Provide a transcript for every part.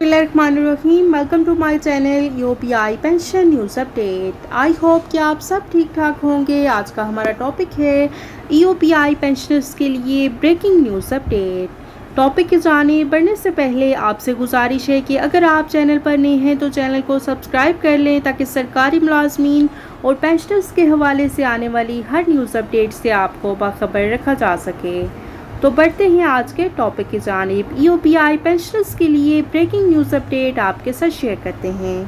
बिस्मिल्लाहिर्रहमानिर्रहीम। Welcome to my channel UPI pension news update. I hope कि आप सब ठीक ठाक होंगे। आज का हमारा टॉपिक है यूपीआई पेंशनर्स के लिए ब्रेकिंग न्यूज़ अपडेट। टॉपिक की जानिब बढ़ने से पहले आपसे गुजारिश है कि अगर आप चैनल पर नए हैं तो चैनल को सब्सक्राइब कर लें ताकि सरकारी मुलाजमीन और पेंशनर्स के हवाले से आने वाली हर न्यूज़ अपडेट से आपको बाखबर रखा जा सके। तो बढ़ते हैं आज के टॉपिक की जानिब। यूपीआई पेंशनर्स के लिए ब्रेकिंग न्यूज़ अपडेट आपके साथ शेयर करते हैं।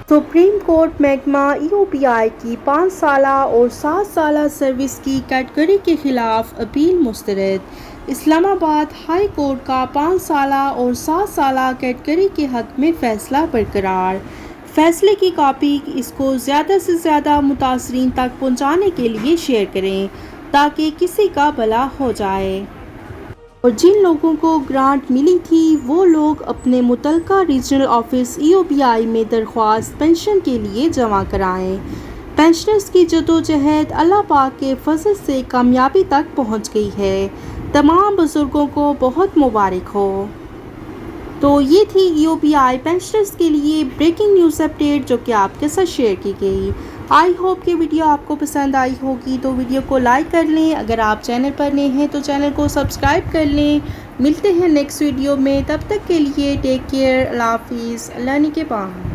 सुप्रीम कोर्ट महकमा यूपीआई की 5 साला और 7 साला सर्विस की कैटेगरी के खिलाफ अपील मुस्तरद। इस्लामाबाद हाई कोर्ट का 5 साला और 7 साला कैटेगरी के हक में फैसला बरकरार। फैसले की कॉपी इसको ज़्यादा से ज़्यादा मुतासरीन तक पहुँचाने के लिए शेयर करें ताकि किसी का भला हो जाए और जिन लोगों को ग्रांट मिली थी वो लोग अपने मुतलका रीजनल ऑफिस यूपीआई में दरख्वास्त पेंशन के लिए जमा कराएं। पेंशनर्स की जदोजहद अल्लाह पाक के फजल से कामयाबी तक पहुंच गई है। तमाम बुजुर्गों को बहुत मुबारक हो। तो ये थी यूपीआई पेंशनर्स के लिए ब्रेकिंग न्यूज़ अपडेट जो कि आपके साथ शेयर की गई। आई होप कि वीडियो आपको पसंद आई होगी तो वीडियो को लाइक कर लें। अगर आप चैनल पर नए हैं तो चैनल को सब्सक्राइब कर लें। मिलते हैं नेक्स्ट वीडियो में, तब तक के लिए टेक केयर। अल्लाह हाफिज़। अल्लाह निगहबान।